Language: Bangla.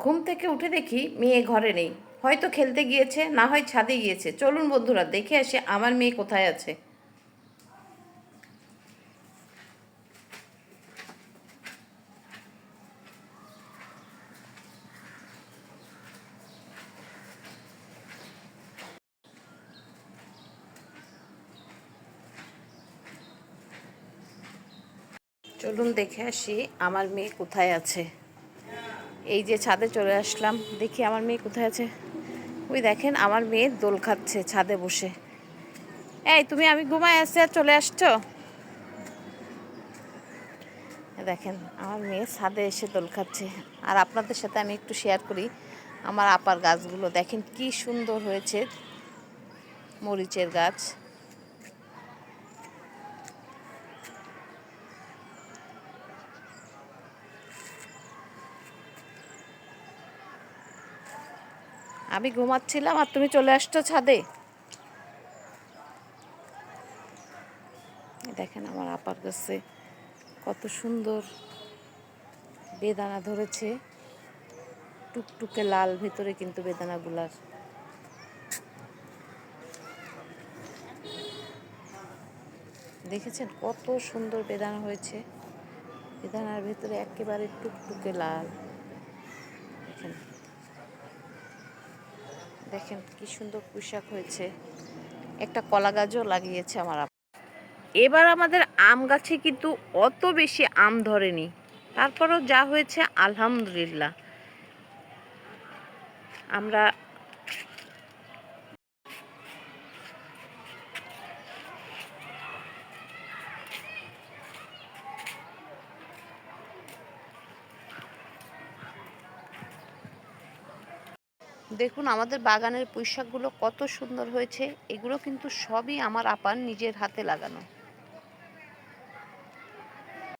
ঘুম থেকে উঠে দেখি মেয়ে ঘরে নেই, হয়তো খেলতে গিয়েছে, না হয় ছাদে গিয়েছে। চলুন বন্ধুরা দেখে আসি আমার মেয়ে কোথায় আছে। চলুন দেখে আসি আমার মেয়ে কোথায় আছে। এই যে ছাদে চলে আসলাম, দেখি আমার মেয়ে কোথায় আছে। ওই দেখেন আমার মেয়ে দোল খাচ্ছে ছাদে বসে। এই তুমি, আমি ঘুমায় আসছি আর চলে আসছো। দেখেন আমার মেয়ে ছাদে এসে দোল খাচ্ছে। আর আপনাদের সাথে আমি একটু শেয়ার করি আমার আপার গাছগুলো। দেখেন কি সুন্দর হয়েছে মরিচের গাছ। আমি ঘুমাচ্ছিলাম আর তুমি চলে আসছো ছাদে। দেখেন আমার আপার গাছে কত সুন্দর বেদানা ধরেছে, টুকটুকে লাল, ভেতরে কিন্তু বেদানাগুলার। দেখেছেন কত সুন্দর বেদানা হয়েছে, বেদানার ভেতরে একেবারে টুকটুকে লাল। দেখেন দেখেন কি সুন্দর পুঁইশাক হয়েছে। একটা কলা গাছও লাগিয়েছে আমার আপা। এবার আমাদের আম গাছে কিন্তু অত বেশি আম ধরেনি, তারপরেও যা হয়েছে আলহামদুলিল্লাহ। আমরা দেখুন আমাদের বাগানের পুঁইশাকগুলো কত সুন্দর হয়েছে। এগুলো কিন্তু সবই আমার আপার নিজের হাতে লাগানো।